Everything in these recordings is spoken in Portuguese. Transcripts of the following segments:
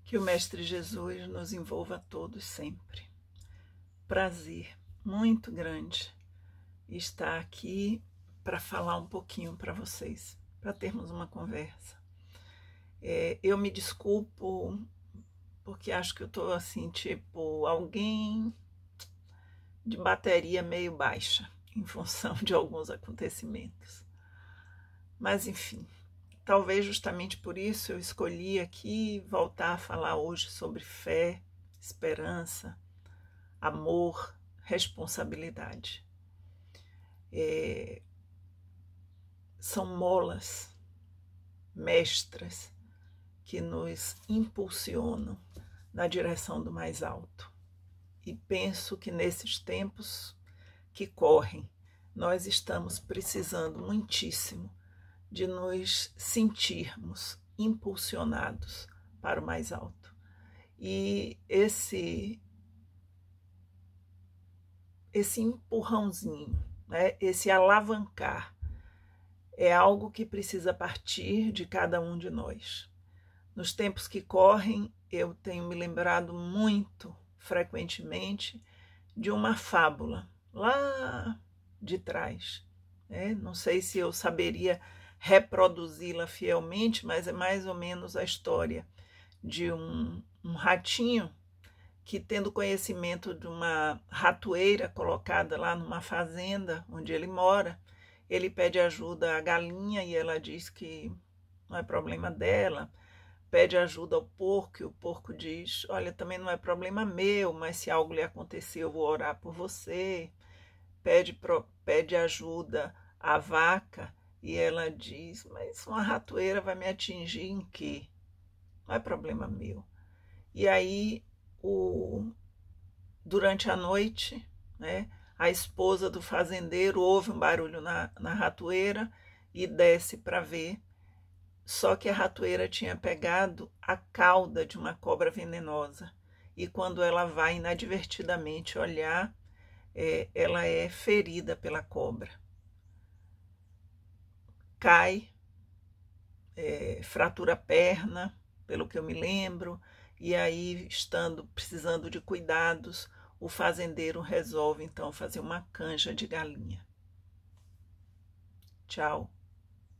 Que o Mestre Jesus nos envolva a todos sempre. Prazer muito grande estar aqui para falar um pouquinho para vocês, para termos uma conversa. Eu me desculpo porque acho que eu estou assim, tipo, alguém de bateria meio baixa, em função de alguns acontecimentos. Mas enfim, talvez justamente por isso eu escolhi aqui voltar a falar hoje sobre fé, esperança, amor, responsabilidade. São molas mestras que nos impulsionam na direção do mais alto. E penso que nesses tempos que correm, nós estamos precisando muitíssimo de nos sentirmos impulsionados para o mais alto. E esse empurrãozinho, né, esse alavancar, é algo que precisa partir de cada um de nós. Nos tempos que correm, eu tenho me lembrado muito, frequentemente, de uma fábula lá de trás. Não sei se eu saberia reproduzi-la fielmente, mas é mais ou menos a história de um ratinho que, tendo conhecimento de uma ratoeira colocada lá numa fazenda onde ele mora, ele pede ajuda à galinha e ela diz que não é problema dela. Pede ajuda ao porco e o porco diz: olha, também não é problema meu, mas se algo lhe acontecer eu vou orar por você. Pede ajuda à vaca e ela diz: mas uma ratoeira vai me atingir em quê? Não é problema meu. E aí, durante a noite, né, a esposa do fazendeiro ouve um barulho na ratoeira e desce para ver. Só que a ratoeira tinha pegado a cauda de uma cobra venenosa. E quando ela vai inadvertidamente olhar, ela é ferida pela cobra. Cai, fratura a perna, pelo que eu me lembro, e aí, precisando de cuidados, o fazendeiro resolve então fazer uma canja de galinha. Tchau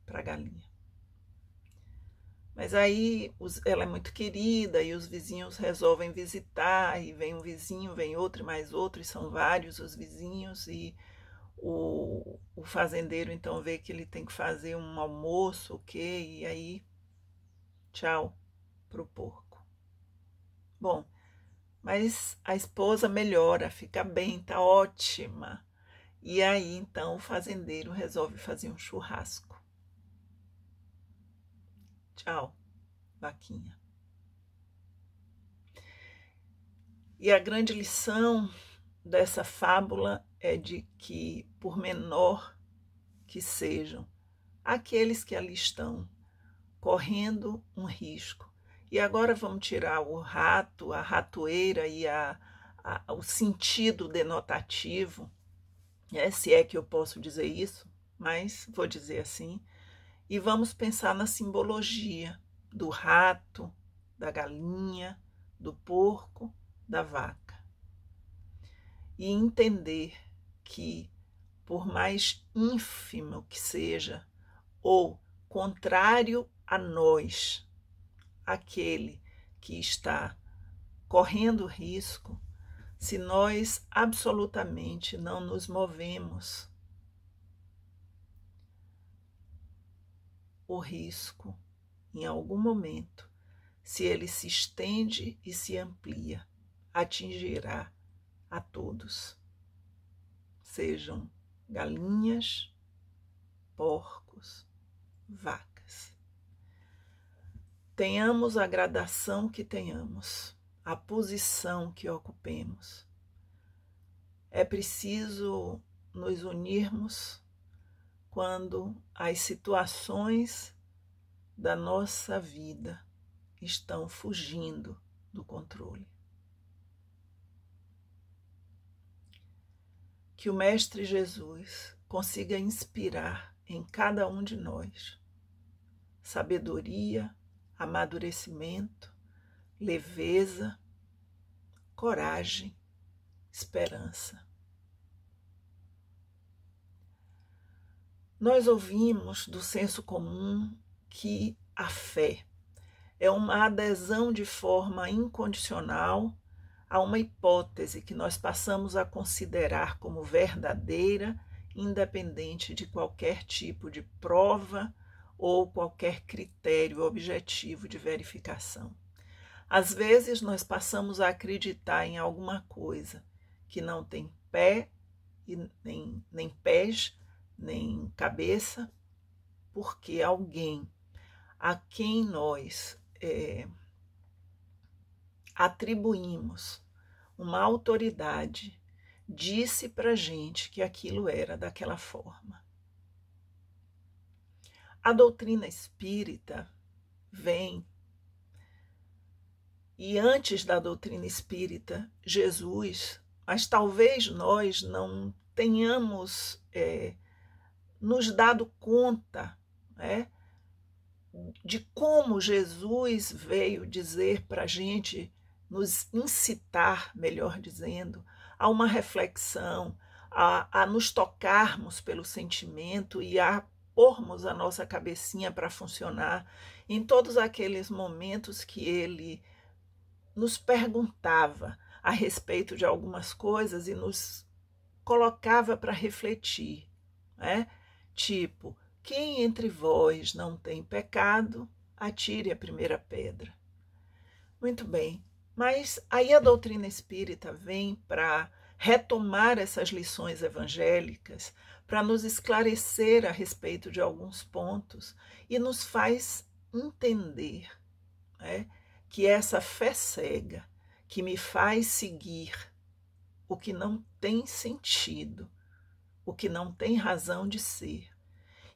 para a galinha. Mas aí ela é muito querida e os vizinhos resolvem visitar, e vem um vizinho, vem outro e mais outro, e são vários os vizinhos, e o fazendeiro então vê que ele tem que fazer um almoço, ok? E aí, tchau pro porco. Bom, mas a esposa melhora, fica bem, tá ótima. E aí então o fazendeiro resolve fazer um churrasco. Tchau, vaquinha. E a grande lição dessa fábula é de que, por menor que sejam aqueles que ali estão, correndo um risco. E agora vamos tirar o rato, a ratoeira e o sentido denotativo, se é que eu posso dizer isso, mas vou dizer assim, e vamos pensar na simbologia do rato, da galinha, do porco, da vaca. E entender que, por mais ínfimo que seja, ou contrário a nós, aquele que está correndo risco, se nós absolutamente não nos movemos, o risco, em algum momento, se ele se estende e se amplia, atingirá a todos, sejam galinhas, porcos, vacas. Tenhamos a gradação que tenhamos, a posição que ocupemos. É preciso nos unirmos quando as situações da nossa vida estão fugindo do controle. Que o Mestre Jesus consiga inspirar em cada um de nós sabedoria, amadurecimento, leveza, coragem, esperança. Nós ouvimos do senso comum que a fé é uma adesão de forma incondicional a uma hipótese que nós passamos a considerar como verdadeira, independente de qualquer tipo de prova ou qualquer critério objetivo de verificação. Às vezes nós passamos a acreditar em alguma coisa que não tem pé, nem pés, nem cabeça, porque alguém a quem nós atribuímos uma autoridade disse para a gente que aquilo era daquela forma. A doutrina espírita vem, e antes da doutrina espírita, Jesus, mas talvez nós não tenhamos nos dado conta, de como Jesus veio dizer para a gente, nos incitar, melhor dizendo, a uma reflexão, a nos tocarmos pelo sentimento e a pormos a nossa cabecinha para funcionar em todos aqueles momentos que ele nos perguntava a respeito de algumas coisas e nos colocava para refletir, Tipo, quem entre vós não tem pecado, atire a primeira pedra. Muito bem, mas aí a doutrina espírita vem para retomar essas lições evangélicas, para nos esclarecer a respeito de alguns pontos e nos faz entender que essa fé cega que me faz seguir o que não tem sentido, o que não tem razão de ser.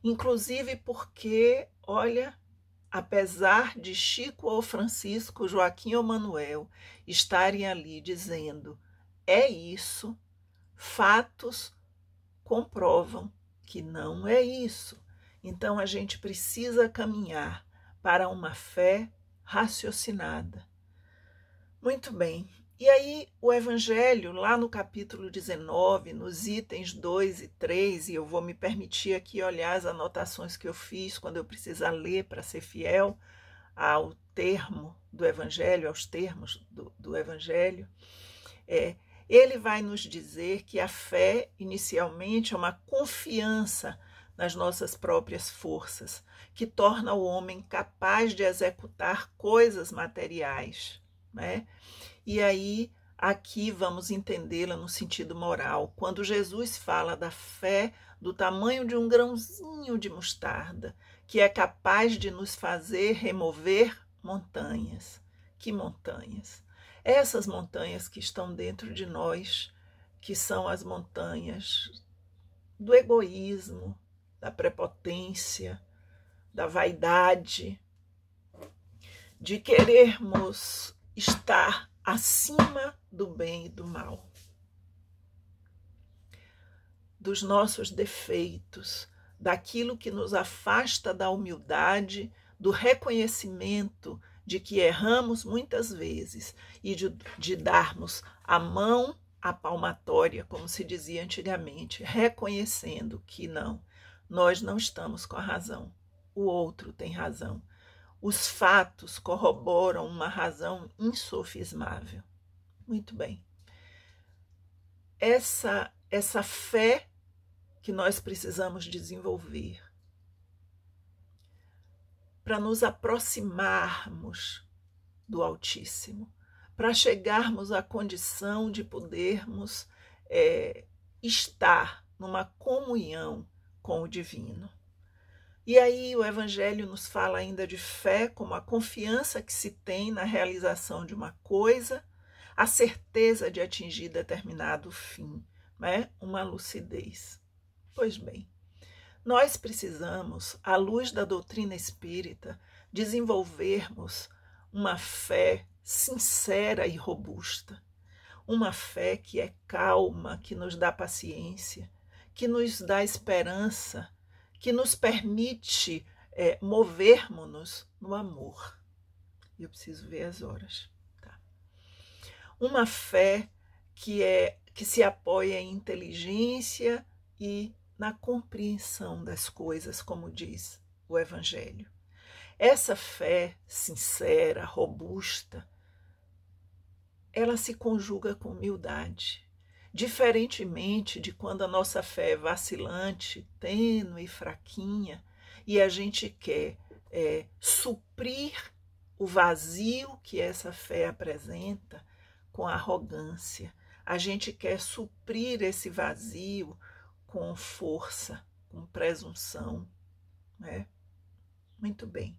Inclusive porque, olha, apesar de Chico ou Francisco, Joaquim ou Manuel estarem ali dizendo é isso, fatos comprovam que não é isso. Então a gente precisa caminhar para uma fé raciocinada. Muito bem. E aí o Evangelho, lá no capítulo 19, nos itens 2 e 3, e eu vou me permitir aqui olhar as anotações que eu fiz quando eu precisar ler para ser fiel ao termo do Evangelho, aos termos do Evangelho, ele vai nos dizer que a fé, inicialmente, é uma confiança nas nossas próprias forças, que torna o homem capaz de executar coisas materiais, E aí, aqui vamos entendê-la no sentido moral. Quando Jesus fala da fé do tamanho de um grãozinho de mostarda, que é capaz de nos fazer remover montanhas. Que montanhas? Essas montanhas que estão dentro de nós, que são as montanhas do egoísmo, da prepotência, da vaidade, de querermos estar acima do bem e do mal, dos nossos defeitos, daquilo que nos afasta da humildade, do reconhecimento de que erramos muitas vezes e de darmos a mão à palmatória, como se dizia antigamente, reconhecendo que não, nós não estamos com a razão, o outro tem razão. Os fatos corroboram uma razão insofismável. Muito bem. Essa fé que nós precisamos desenvolver para nos aproximarmos do Altíssimo, para chegarmos à condição de podermos estar numa comunhão com o divino. E aí o Evangelho nos fala ainda de fé como a confiança que se tem na realização de uma coisa, a certeza de atingir determinado fim, uma lucidez. Pois bem, nós precisamos, à luz da doutrina espírita, desenvolvermos uma fé sincera e robusta, uma fé que é calma, que nos dá paciência, que nos dá esperança, que nos permite movermos-nos no amor. e eu preciso ver as horas. Tá? Uma fé que se apoia em inteligência e na compreensão das coisas, como diz o Evangelho. Essa fé sincera, robusta, ela se conjuga com humildade. Diferentemente de quando a nossa fé é vacilante, tênue e fraquinha, e a gente quer suprir o vazio que essa fé apresenta com arrogância. A gente quer suprir esse vazio com força, com presunção. Né? Muito bem.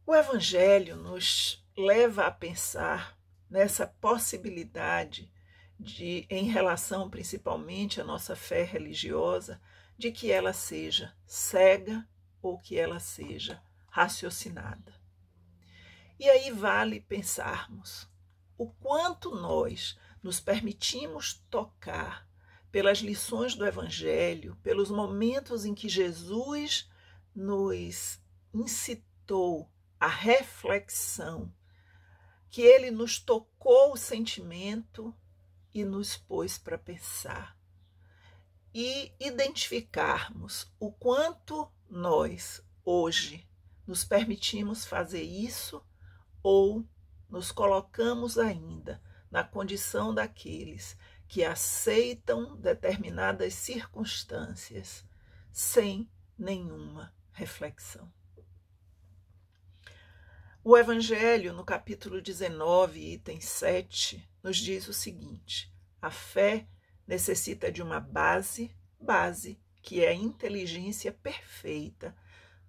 O Evangelho nos leva a pensar nessa possibilidade em relação principalmente à nossa fé religiosa, de que ela seja cega ou que ela seja raciocinada. E aí vale pensarmos o quanto nós nos permitimos tocar pelas lições do Evangelho, pelos momentos em que Jesus nos incitou à reflexão, que ele nos tocou o sentimento e nos pôs para pensar. E identificarmos o quanto nós, hoje, nos permitimos fazer isso ou nos colocamos ainda na condição daqueles que aceitam determinadas circunstâncias sem nenhuma reflexão. O Evangelho, no capítulo 19, item 7, nos diz o seguinte: a fé necessita de uma base que é a inteligência perfeita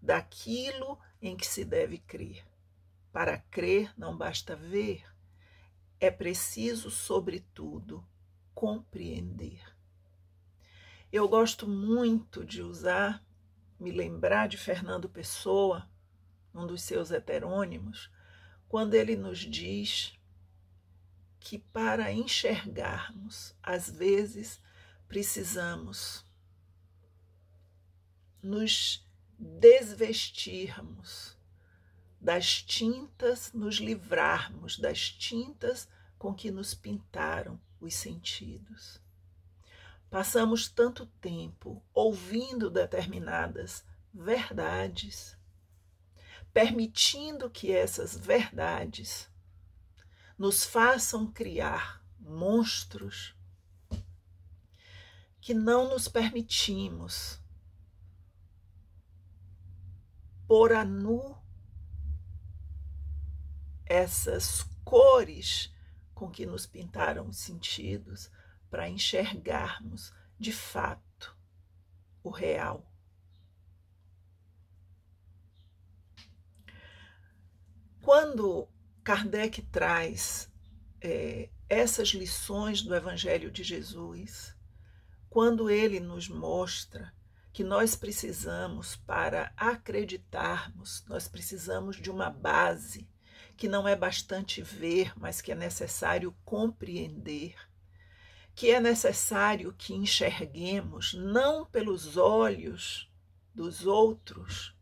daquilo em que se deve crer. Para crer não basta ver, é preciso, sobretudo, compreender. Eu gosto muito de me lembrar de Fernando Pessoa, um dos seus heterônimos, quando ele nos diz que para enxergarmos, às vezes, precisamos nos desvestirmos das tintas, nos livrarmos das tintas com que nos pintaram os sentidos. Passamos tanto tempo ouvindo determinadas verdades, permitindo que essas verdades nos façam criar monstros, que não nos permitimos pôr a nu essas cores com que nos pintaram os sentidos para enxergarmos de fato o real. Quando Kardec traz essas lições do Evangelho de Jesus, quando ele nos mostra que nós precisamos, para acreditarmos, nós precisamos de uma base, que não é bastante ver, mas que é necessário compreender, que é necessário que enxerguemos não pelos olhos dos outros.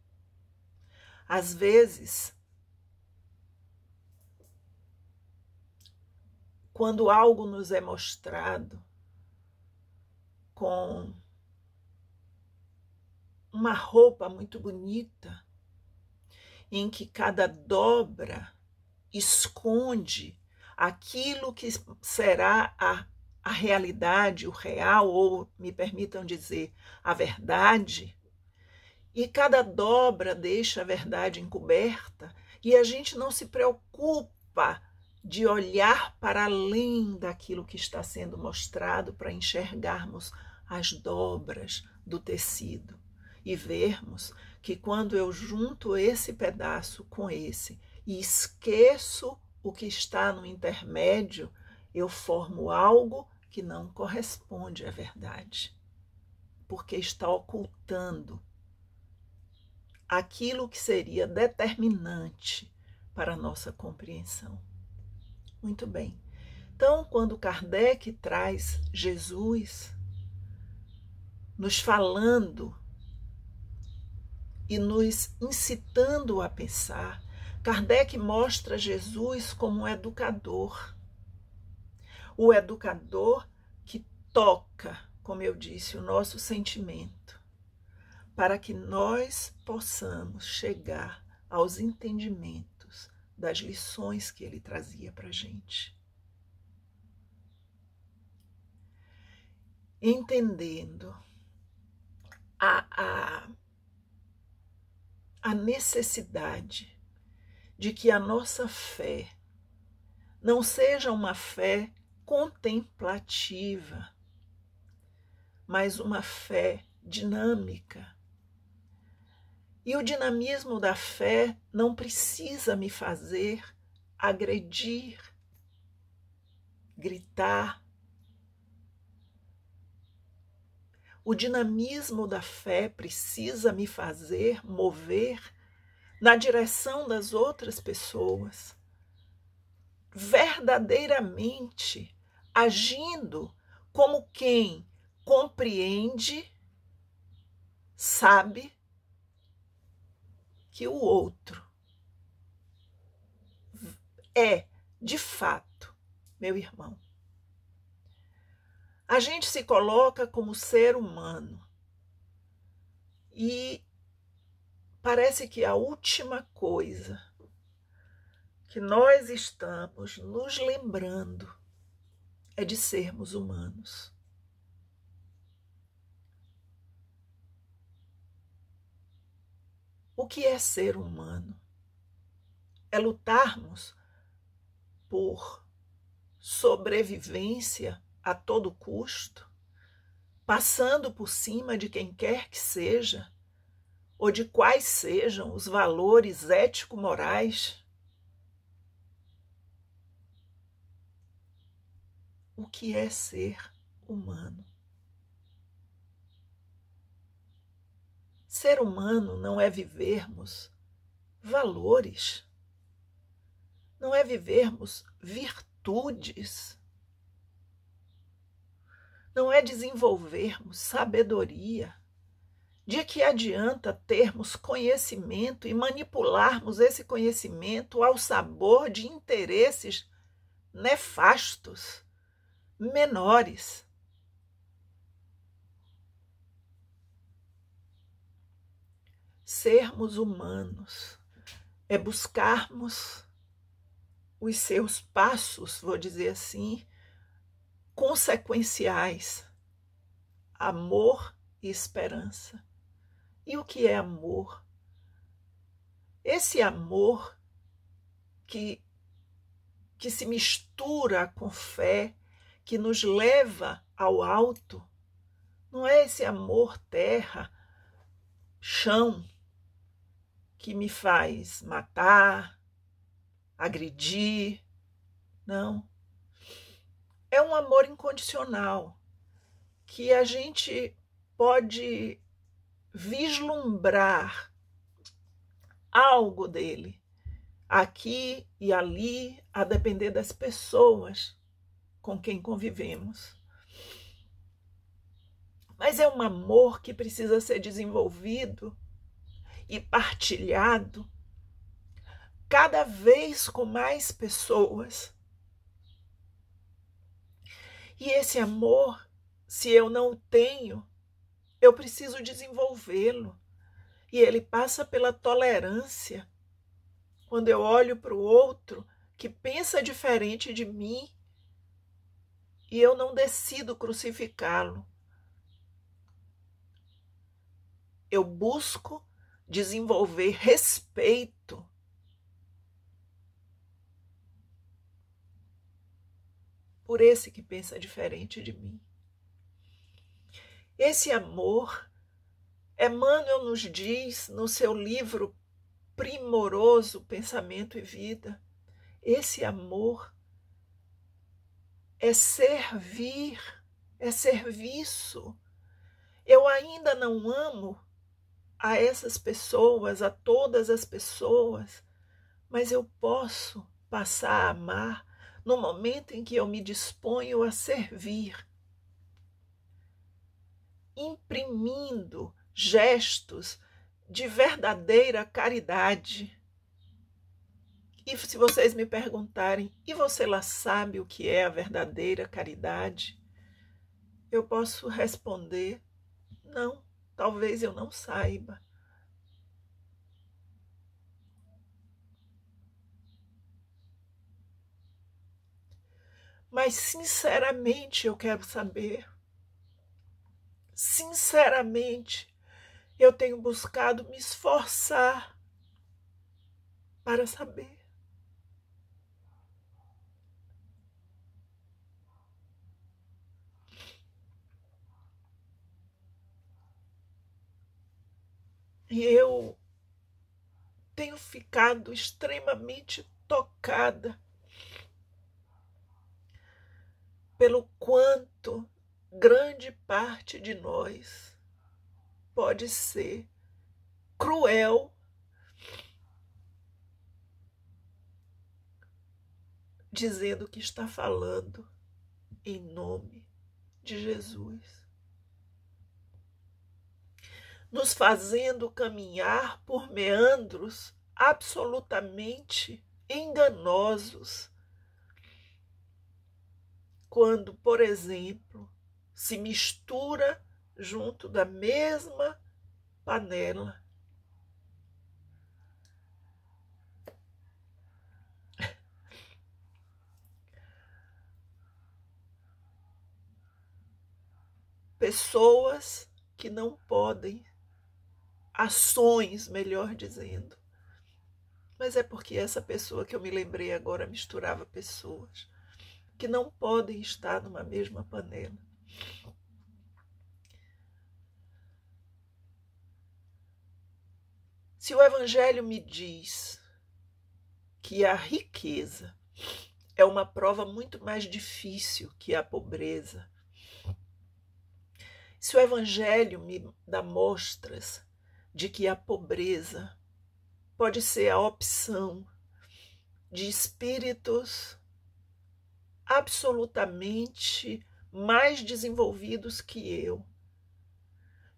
Às vezes, quando algo nos é mostrado com uma roupa muito bonita, em que cada dobra esconde aquilo que será a realidade, o real, ou, me permitam dizer, a verdade, e cada dobra deixa a verdade encoberta, e a gente não se preocupa de olhar para além daquilo que está sendo mostrado para enxergarmos as dobras do tecido e vermos que quando eu junto esse pedaço com esse e esqueço o que está no intermédio, eu formo algo que não corresponde à verdade, porque está ocultando aquilo que seria determinante para a nossa compreensão. Muito bem. Então, quando Kardec traz Jesus nos falando e nos incitando a pensar Kardec mostra Jesus como um educador. O educador que toca, como eu disse, o nosso sentimento, para que nós possamos chegar aos entendimentos das lições que ele trazia para a gente. Entendendo a necessidade de que a nossa fé não seja uma fé contemplativa, mas uma fé dinâmica. E o dinamismo da fé não precisa me fazer agredir, gritar. O dinamismo da fé precisa me fazer mover na direção das outras pessoas, verdadeiramente agindo como quem compreende, sabe que o outro é, de fato, meu irmão. A gente se coloca como ser humano e parece que a última coisa que nós estamos nos lembrando é de sermos humanos. O que é ser humano? É lutarmos por sobrevivência a todo custo, passando por cima de quem quer que seja, ou de quais sejam os valores ético-morais. O que é ser humano? Ser humano não é vivermos valores, não é vivermos virtudes, não é desenvolvermos sabedoria. De que adianta termos conhecimento e manipularmos esse conhecimento ao sabor de interesses nefastos, menores? Sermos humanos é buscarmos os seus passos, vou dizer assim, consequenciais, amor e esperança. E o que é amor? Esse amor que se mistura com fé, que nos leva ao alto, não é esse amor terra, chão, que me faz matar, agredir. Não. É um amor incondicional, que a gente pode vislumbrar algo dele, aqui e ali, a depender das pessoas com quem convivemos. Mas é um amor que precisa ser desenvolvido e partilhado cada vez com mais pessoas. E esse amor, se eu não o tenho, eu preciso desenvolvê-lo. E ele passa pela tolerância. Quando eu olho para o outro que pensa diferente de mim e eu não decido crucificá-lo, eu busco desenvolver respeito por esse que pensa diferente de mim. Esse amor, Emmanuel nos diz no seu livro primoroso, Pensamento e Vida, esse amor é servir, é serviço. Eu ainda não amo a essas pessoas, a todas as pessoas, mas eu posso passar a amar no momento em que eu me disponho a servir, imprimindo gestos de verdadeira caridade. E se vocês me perguntarem, e você lá sabe o que é a verdadeira caridade? Eu posso responder, não, talvez eu não saiba. Mas sinceramente eu quero saber. Sinceramente, eu tenho buscado me esforçar para saber. E eu tenho ficado extremamente tocada pelo quanto grande parte de nós pode ser cruel, dizendo que está falando em nome de Jesus, nos fazendo caminhar por meandros absolutamente enganosos, quando, por exemplo, se mistura junto da mesma panela pessoas que não podem, ações, melhor dizendo. Mas é porque essa pessoa que eu me lembrei agora misturava pessoas que não podem estar numa mesma panela. Se o Evangelho me diz que a riqueza é uma prova muito mais difícil que a pobreza, se o Evangelho me dá mostras de que a pobreza pode ser a opção de espíritos absolutamente mais desenvolvidos que eu,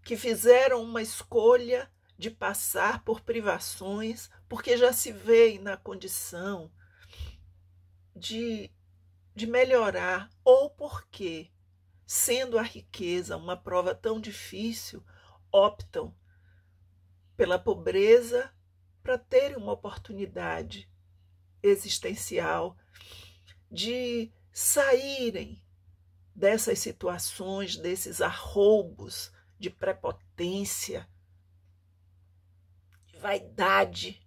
que fizeram uma escolha de passar por privações, porque já se veem na condição de melhorar, ou porque, sendo a riqueza uma prova tão difícil, optam pela pobreza para terem uma oportunidade existencial de saírem dessas situações, desses arroubos de prepotência, de vaidade,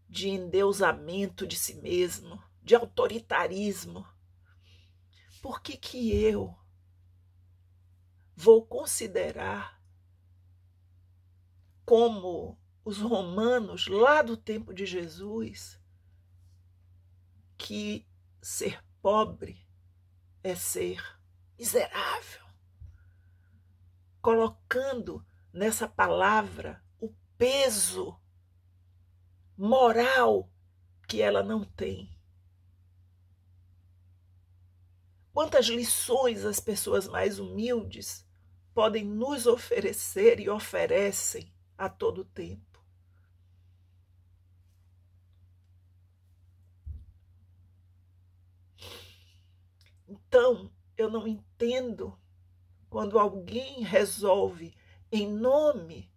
de endeusamento de si mesmo, de autoritarismo. Por que eu vou considerar, como os romanos lá do tempo de Jesus, que ser pobre é ser miserável, colocando nessa palavra o peso moral que ela não tem? Quantas lições as pessoas mais humildes podem nos oferecer e oferecem a todo tempo. Então, eu não entendo quando alguém resolve, em nome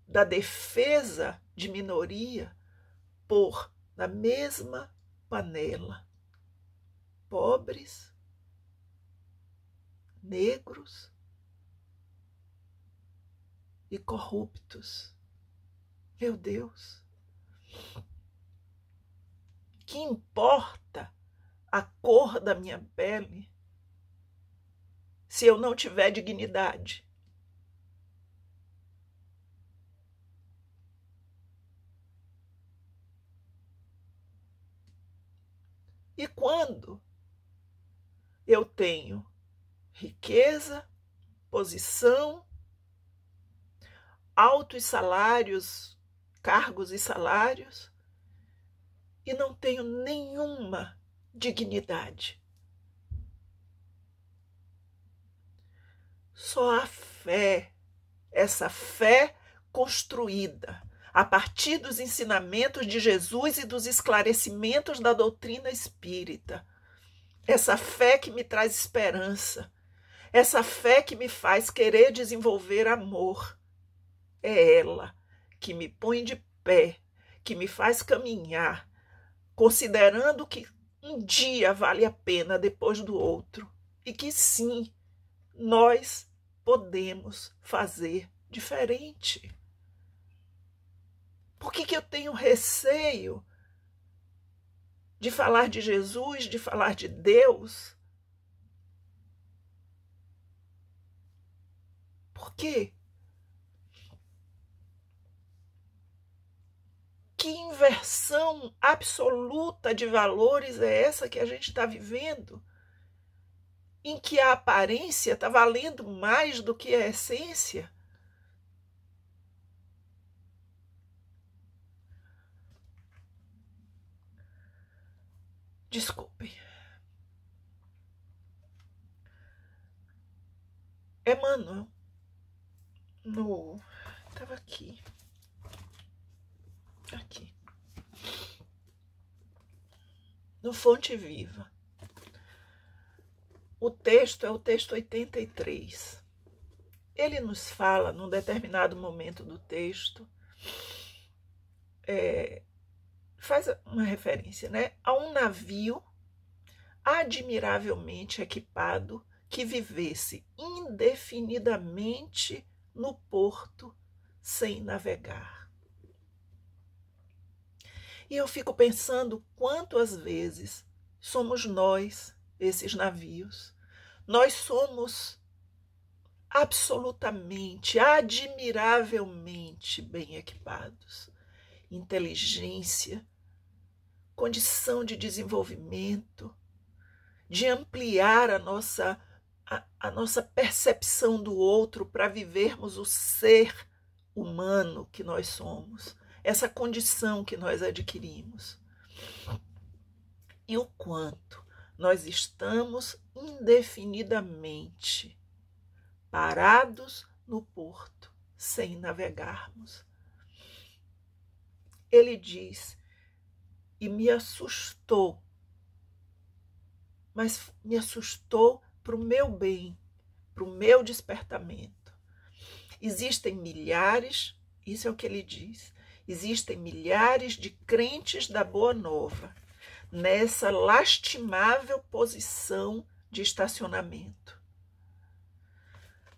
da defesa de minoria, pôr na mesma panela pobres, negros e corruptos. Meu Deus! Que importa a cor da minha pele se eu não tiver dignidade? E quando eu tenho riqueza, posição, altos salários, cargos e salários, e não tenho nenhuma dignidade? Só a fé, essa fé construída a partir dos ensinamentos de Jesus e dos esclarecimentos da doutrina espírita. Essa fé que me traz esperança, essa fé que me faz querer desenvolver amor, é ela que me põe de pé, que me faz caminhar, considerando que um dia vale a pena depois do outro e que sim, nós podemos fazer diferente. Por que eu tenho receio de falar de Jesus, de falar de Deus? Por quê? Que inversão absoluta de valores é essa que a gente está vivendo? Em que a aparência está valendo mais do que a essência? Desculpem. Emmanuel, estava aqui. No Fonte Viva. O texto é o texto 83. Ele nos fala, num determinado momento do texto, faz uma referência, né, a um navio admiravelmente equipado que vivesse indefinidamente no porto sem navegar. E eu fico pensando quantas vezes somos nós, esses navios. Nós somos absolutamente, admiravelmente bem equipados. Inteligência, condição de desenvolvimento, de ampliar a nossa percepção do outro para vivermos o ser humano que nós somos, essa condição que nós adquirimos. E o quanto nós estamos indefinidamente parados no porto, sem navegarmos. Ele diz, e me assustou, mas me assustou para o meu bem, para o meu despertamento. Existem milhares, isso é o que ele diz, existem milhares de crentes da Boa Nova nessa lastimável posição de estacionamento.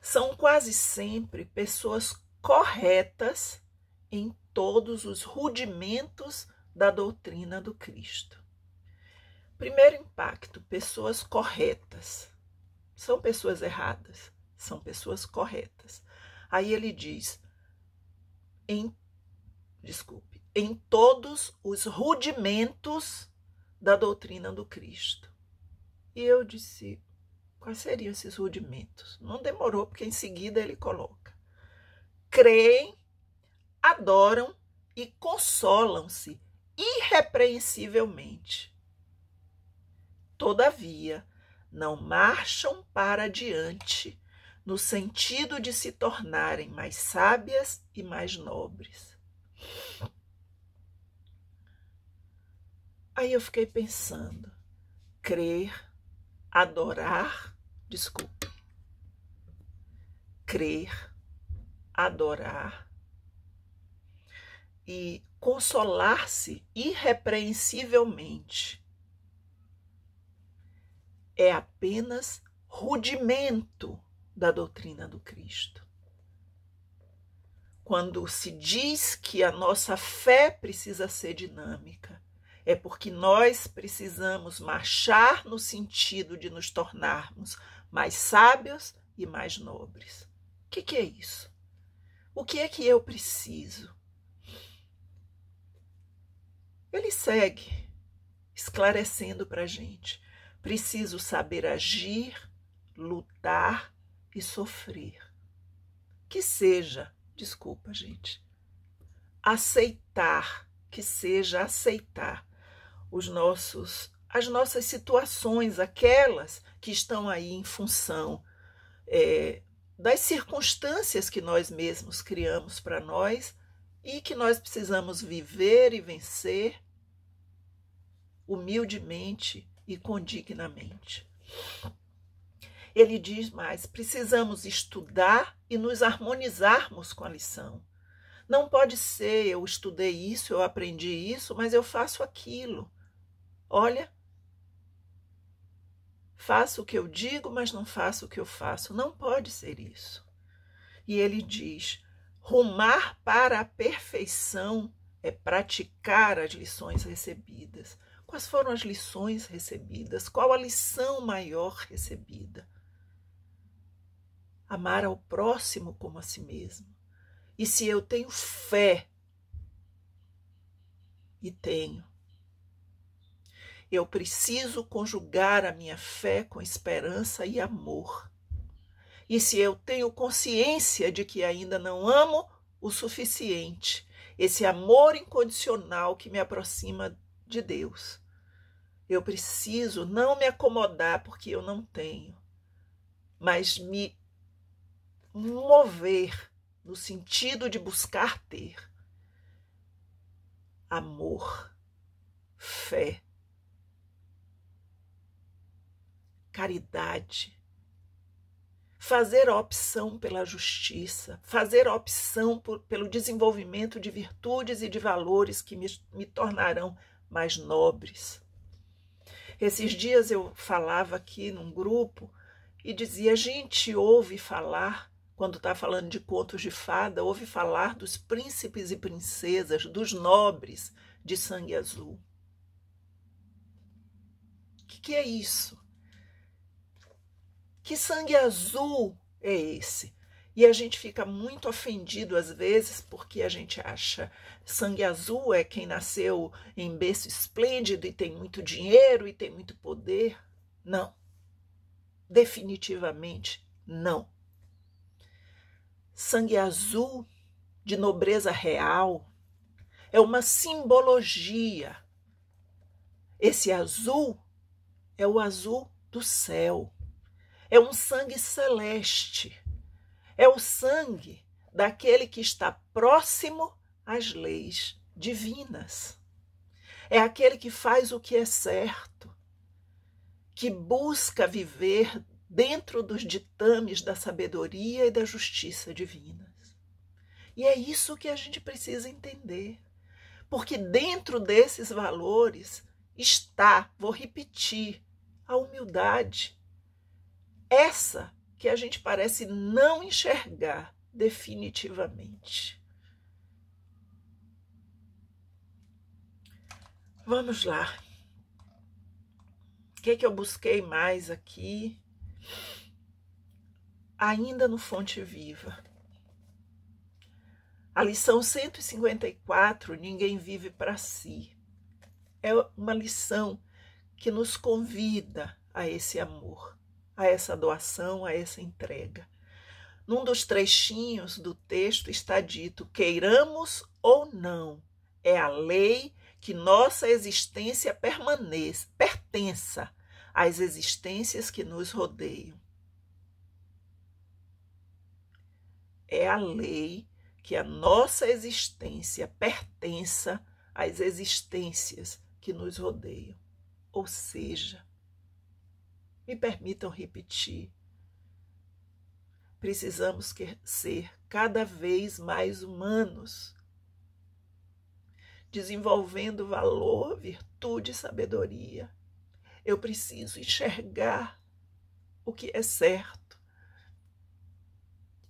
São quase sempre pessoas corretas em todos os rudimentos da doutrina do Cristo. Primeiro impacto, pessoas corretas. São pessoas erradas, são pessoas corretas. Aí ele diz, em todos os rudimentos da doutrina do Cristo. E eu disse, quais seriam esses rudimentos? Não demorou, porque em seguida ele coloca. Creem, adoram e consolam-se irrepreensivelmente. Todavia, não marcham para adiante, no sentido de se tornarem mais sábias e mais nobres. Aí eu fiquei pensando, crer, crer, adorar e consolar-se irrepreensivelmente é apenas rudimento da doutrina do Cristo. Quando se diz que a nossa fé precisa ser dinâmica, é porque nós precisamos marchar no sentido de nos tornarmos mais sábios e mais nobres. O que é isso? O que é que eu preciso? Ele segue esclarecendo para a gente. Preciso saber agir, lutar e sofrer. Que seja, desculpa, gente, aceitar, que seja aceitar as nossas situações, aquelas que estão aí em função das circunstâncias que nós mesmos criamos para nós e que nós precisamos viver e vencer humildemente e condignamente. Ele diz mais: precisamos estudar e nos harmonizarmos com a lição. Não pode ser, eu estudei isso, eu aprendi isso, mas eu faço aquilo. Olha, faço o que eu digo, mas não faço o que eu faço. Não pode ser isso. E ele diz: rumar para a perfeição é praticar as lições recebidas. Quais foram as lições recebidas? Qual a lição maior recebida? Amar ao próximo como a si mesmo. E se eu tenho fé, e tenho, eu preciso conjugar a minha fé com esperança e amor. E se eu tenho consciência de que ainda não amo o suficiente, esse amor incondicional que me aproxima de Deus, eu preciso não me acomodar porque eu não tenho, mas me mover no sentido de buscar ter amor, fé, caridade, fazer a opção pela justiça, fazer a opção pelo desenvolvimento de virtudes e de valores que me tornarão mais nobres. Esses dias eu falava aqui num grupo e dizia: a gente ouve falar, quando está falando de contos de fada, ouve falar dos príncipes e princesas, dos nobres de sangue azul. O que é isso? Que sangue azul é esse? E a gente fica muito ofendido às vezes porque a gente acha sangue azul é quem nasceu em berço esplêndido e tem muito dinheiro e tem muito poder. Não. Definitivamente não. Sangue azul de nobreza real é uma simbologia. Esse azul é o azul do céu. É um sangue celeste. É o sangue daquele que está próximo às leis divinas. É aquele que faz o que é certo, que busca viver dentro dos ditames da sabedoria e da justiça divinas. E é isso que a gente precisa entender. Porque dentro desses valores está, vou repetir, a humildade. Essa que a gente parece não enxergar definitivamente. Vamos lá. O que eu busquei mais aqui? Ainda no Fonte Viva. A lição 154, ninguém vive para si. É uma lição que nos convida a esse amor, a essa doação, a essa entrega. Num dos trechinhos do texto está dito: queiramos ou não, é a lei que nossa existência pertença às existências que nos rodeiam. É a lei que a nossa existência pertença às existências que nos rodeiam. Ou seja, me permitam repetir, precisamos ser cada vez mais humanos, desenvolvendo valor, virtude e sabedoria. Eu preciso enxergar o que é certo.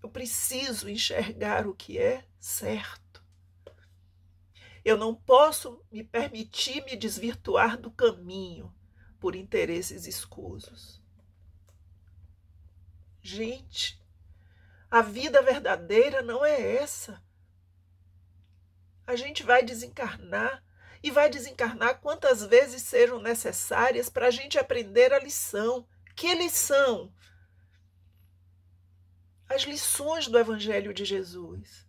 Eu preciso enxergar o que é certo. Eu não posso me permitir me desvirtuar do caminho por interesses escusos. Gente, a vida verdadeira não é essa. A gente vai desencarnar e vai desencarnar quantas vezes sejam necessárias para a gente aprender a lição. Que lição? As lições do Evangelho de Jesus.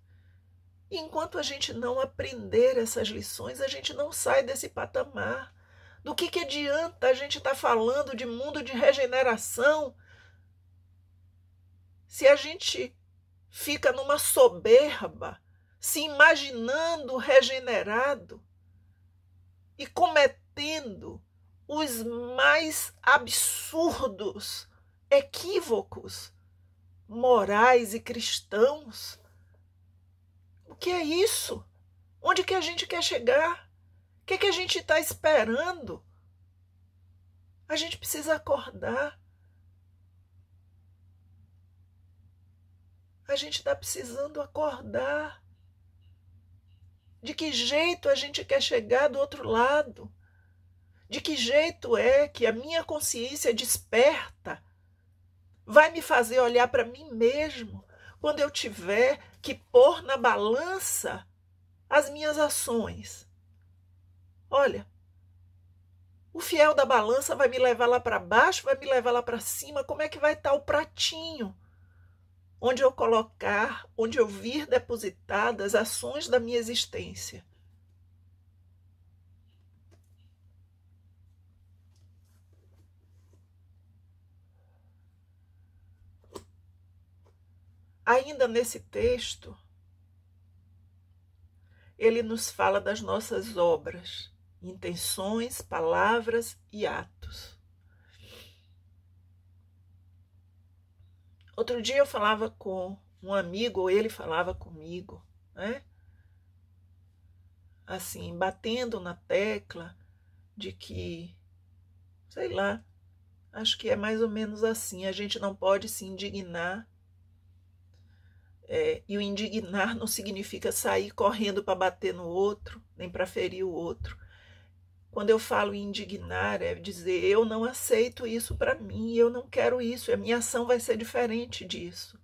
E enquanto a gente não aprender essas lições, a gente não sai desse patamar. Do que adianta a gente estar falando de mundo de regeneração se a gente fica numa soberba se imaginando regenerado e cometendo os mais absurdos equívocos morais e cristãos. O que é isso? Onde que a gente quer chegar? O que é que a gente está esperando? A gente precisa acordar. A gente está precisando acordar. De que jeito a gente quer chegar do outro lado? De que jeito é que a minha consciência desperta vai me fazer olhar para mim mesmo quando eu tiver que pôr na balança as minhas ações? Olha, o fiel da balança vai me levar lá para baixo, vai me levar lá para cima. Como é que vai estar o pratinho onde eu colocar, onde eu vir depositadas as ações da minha existência? Ainda nesse texto, ele nos fala das nossas obras, intenções, palavras e atos. Outro dia eu falava com um amigo, ou ele falava comigo, né? Assim, batendo na tecla de que, sei lá, acho que é mais ou menos assim, a gente não pode se indignar. E o indignar não significa sair correndo para bater no outro, nem para ferir o outro. Quando eu falo indignar, é dizer, eu não aceito isso para mim, eu não quero isso, a minha ação vai ser diferente disso.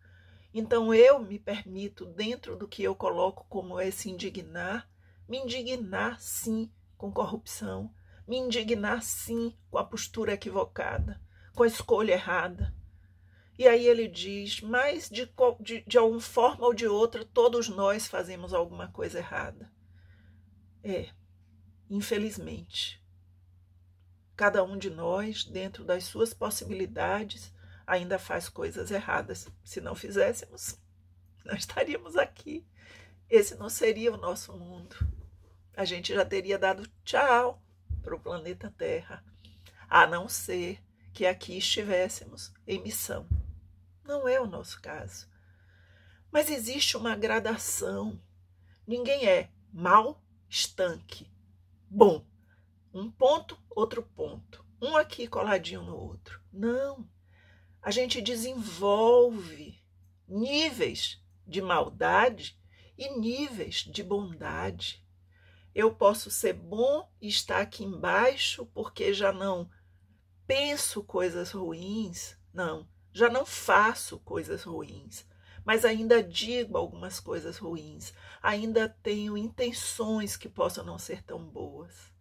Então eu me permito, dentro do que eu coloco como esse indignar, me indignar sim com corrupção, me indignar sim com a postura equivocada, com a escolha errada. E aí ele diz, mas de alguma forma ou de outra, todos nós fazemos alguma coisa errada. Infelizmente. Cada um de nós, dentro das suas possibilidades, ainda faz coisas erradas. Se não fizéssemos, não estaríamos aqui. Esse não seria o nosso mundo. A gente já teria dado tchau para o planeta Terra, a não ser que aqui estivéssemos em missão. Não é o nosso caso. Mas existe uma gradação. Ninguém é mal, estanque, bom. Um ponto, outro ponto. Um aqui coladinho no outro. Não. A gente desenvolve níveis de maldade e níveis de bondade. Eu posso ser bom e estar aqui embaixo porque já não penso coisas ruins. Não. Já não faço coisas ruins, mas ainda digo algumas coisas ruins, ainda tenho intenções que possam não ser tão boas.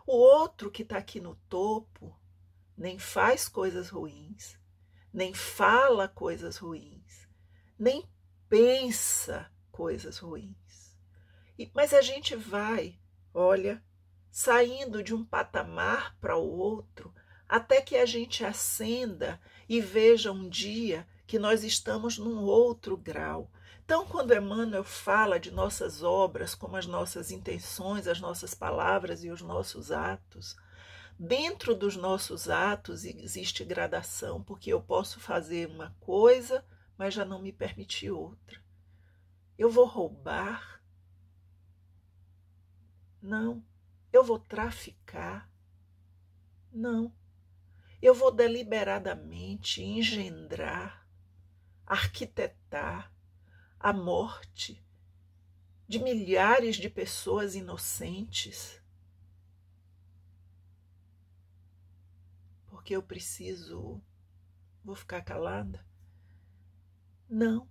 O outro que está aqui no topo nem faz coisas ruins, nem fala coisas ruins, nem pensa coisas ruins. Mas a gente vai, olha, saindo de um patamar para o outro, até que a gente ascenda e veja um dia que nós estamos num outro grau. Então, quando Emmanuel fala de nossas obras, como as nossas intenções, as nossas palavras e os nossos atos, dentro dos nossos atos existe gradação, porque eu posso fazer uma coisa, mas já não me permitir outra. Eu vou roubar? Não. Eu vou traficar? Não. Eu vou deliberadamente engendrar, arquitetar a morte de milhares de pessoas inocentes, porque eu preciso, vou ficar calada? Não.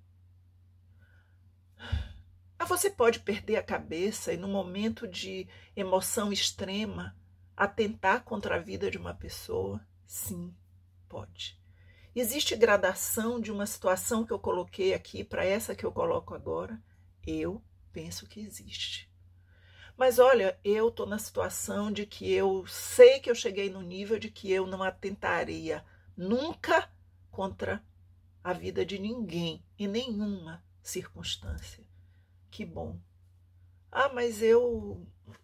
Mas você pode perder a cabeça e, no momento de emoção extrema, atentar contra a vida de uma pessoa? Sim, pode. Existe gradação de uma situação que eu coloquei aqui para essa que eu coloco agora? Eu penso que existe. Mas olha, eu estou na situação de que eu sei que eu cheguei no nível de que eu não atentaria nunca contra a vida de ninguém, em nenhuma circunstância. Que bom. Ah, mas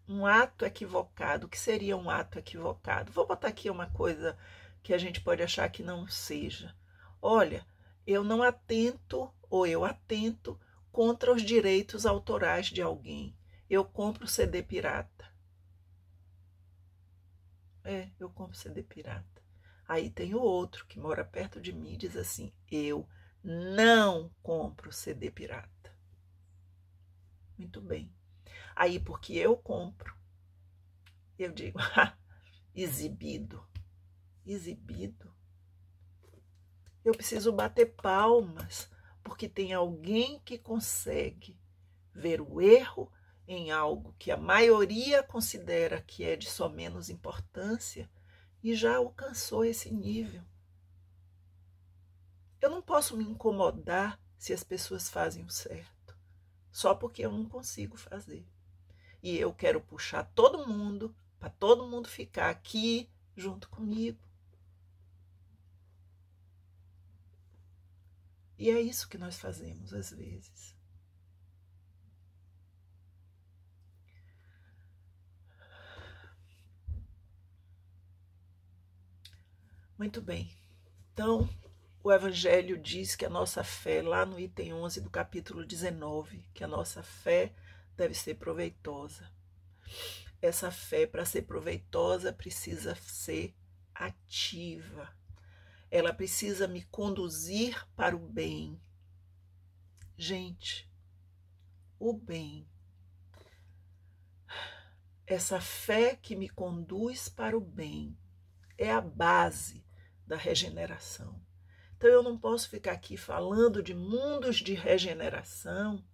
um ato equivocado, o que seria um ato equivocado? Vou botar aqui uma coisa que a gente pode achar que não seja. Olha, eu não atento, ou eu atento, contra os direitos autorais de alguém. Eu compro CD pirata. Eu compro CD pirata. Aí tem o outro que mora perto de mim e diz assim, eu não compro CD pirata. Muito bem. Aí, porque eu compro, eu digo, exibido. Exibido. Eu preciso bater palmas, porque tem alguém que consegue ver o erro em algo que a maioria considera que é de só menos importância e já alcançou esse nível. Eu não posso me incomodar se as pessoas fazem o certo, só porque eu não consigo fazer. E eu quero puxar todo mundo, para todo mundo ficar aqui junto comigo. E é isso que nós fazemos às vezes. Muito bem. Então, o Evangelho diz que a nossa fé, lá no item 11 do capítulo 19, que a nossa fé deve ser proveitosa. Essa fé, para ser proveitosa, precisa ser ativa. Ela precisa me conduzir para o bem. Gente, o bem. Essa fé que me conduz para o bem é a base da regeneração. Então eu não posso ficar aqui falando de mundos de regeneração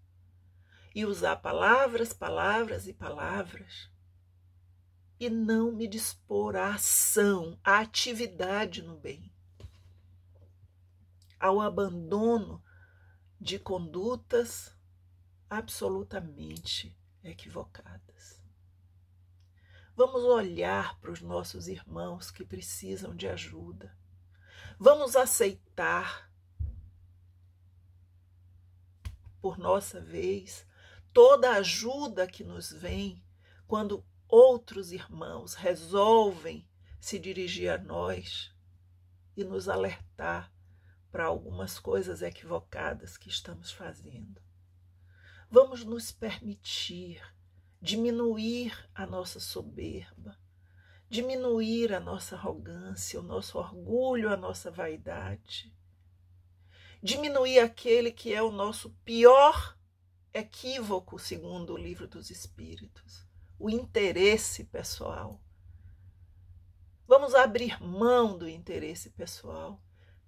e usar palavras, palavras e palavras e não me dispor à ação, à atividade no bem, ao abandono de condutas absolutamente equivocadas. Vamos olhar para os nossos irmãos que precisam de ajuda. Vamos aceitar, por nossa vez, toda a ajuda que nos vem quando outros irmãos resolvem se dirigir a nós e nos alertar para algumas coisas equivocadas que estamos fazendo. Vamos nos permitir diminuir a nossa soberba, diminuir a nossa arrogância, o nosso orgulho, a nossa vaidade, diminuir aquele que é o nosso pior equívoco, segundo o Livro dos Espíritos, o interesse pessoal. Vamos abrir mão do interesse pessoal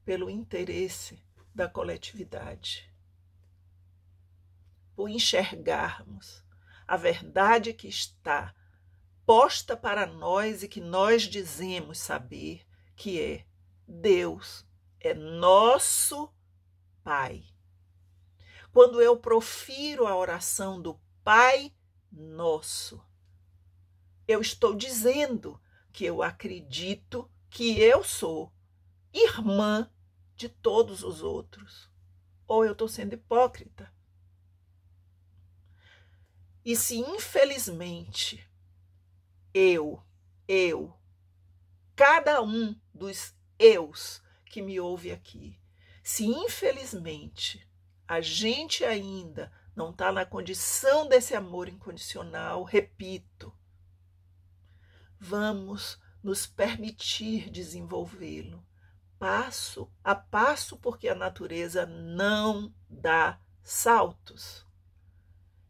pelo interesse da coletividade, por enxergarmos a verdade que está posta para nós e que nós dizemos saber, que é Deus é nosso Pai. Quando eu profiro a oração do Pai Nosso, eu estou dizendo que eu acredito que eu sou irmã de todos os outros. Ou eu estou sendo hipócrita? E se infelizmente cada um dos eus que me ouve aqui, se infelizmente a gente ainda não está na condição desse amor incondicional, repito, vamos nos permitir desenvolvê-lo passo a passo, porque a natureza não dá saltos.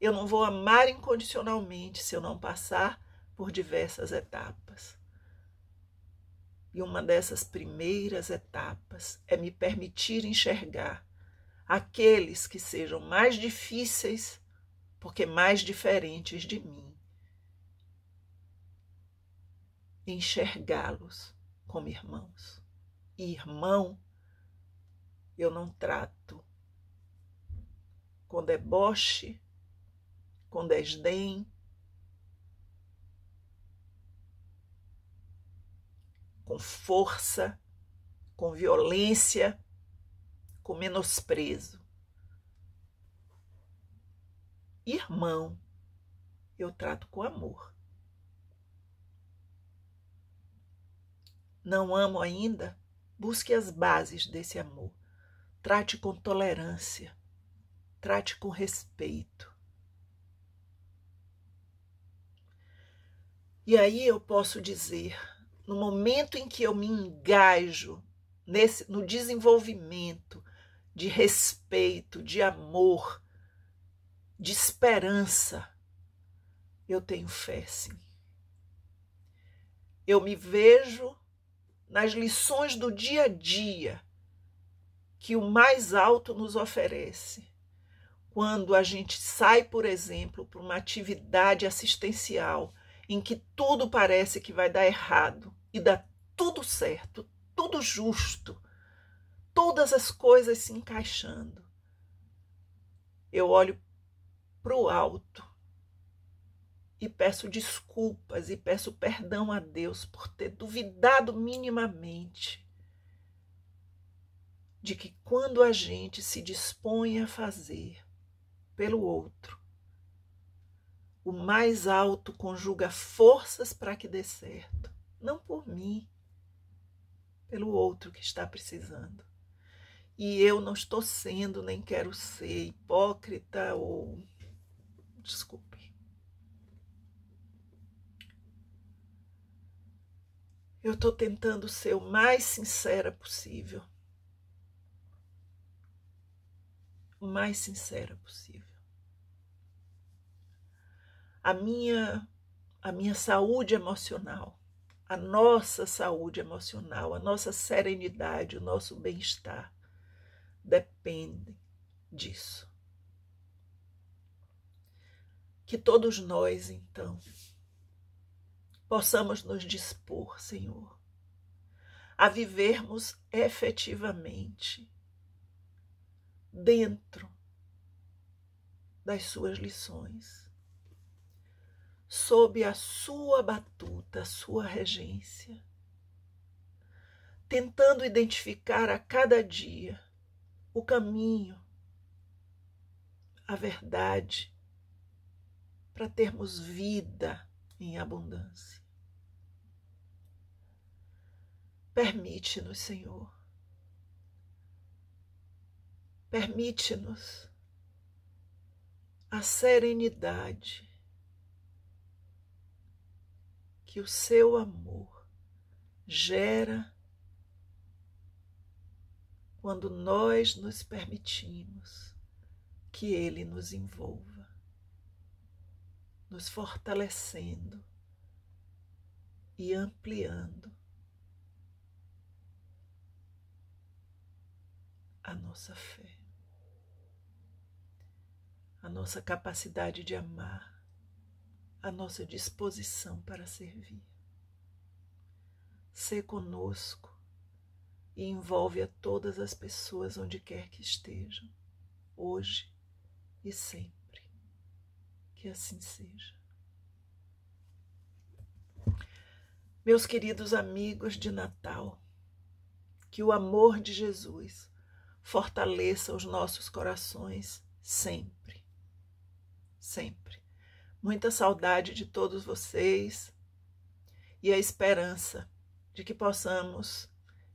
Eu não vou amar incondicionalmente se eu não passar por diversas etapas. E uma dessas primeiras etapas é me permitir enxergar aqueles que sejam mais difíceis, porque mais diferentes de mim. Enxergá-los como irmãos. E irmão, eu não trato com deboche, com desdém, com força, com violência, com menosprezo. irmão, eu trato com amor. Não amo ainda? Busque as bases desse amor. Trate com tolerância. Trate com respeito. E aí eu posso dizer, no momento em que eu me engajo no desenvolvimento de respeito, de amor, de esperança, eu tenho fé, sim. Eu me vejo nas lições do dia a dia que o mais alto nos oferece. Quando a gente sai, por exemplo, para uma atividade assistencial em que tudo parece que vai dar errado e dá tudo certo, tudo justo, todas as coisas se encaixando. Eu olho para o alto e peço desculpas e peço perdão a Deus por ter duvidado minimamente de que quando a gente se dispõe a fazer pelo outro, o mais alto conjuga forças para que dê certo, não por mim, pelo outro que está precisando. E eu não estou sendo, nem quero ser hipócrita ou... Desculpe. Eu estou tentando ser o mais sincera possível. O mais sincera possível. A minha saúde emocional, a nossa saúde emocional, a nossa serenidade, o nosso bem-estar depende disso. Que todos nós, então, possamos nos dispor, Senhor, a vivermos efetivamente dentro das suas lições, sob a sua batuta, a sua regência, tentando identificar a cada dia o caminho, a verdade, para termos vida em abundância. Permite-nos, Senhor. Permite-nos a serenidade que o seu amor gera quando nós nos permitimos que ele nos envolva, nos fortalecendo e ampliando a nossa fé, a nossa capacidade de amar, a nossa disposição para servir. Sê conosco e envolve a todas as pessoas onde quer que estejam, hoje e sempre. Que assim seja. Meus queridos amigos de Natal, que o amor de Jesus fortaleça os nossos corações sempre, sempre. Muita saudade de todos vocês e a esperança de que possamos,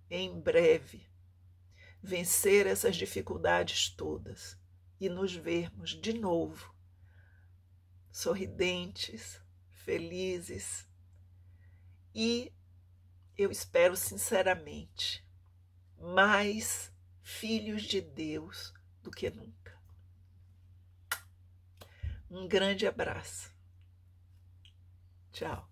em breve, vencer essas dificuldades todas e nos vermos de novo sorridentes, felizes e, eu espero sinceramente, mais filhos de Deus do que nunca. Um grande abraço. Tchau.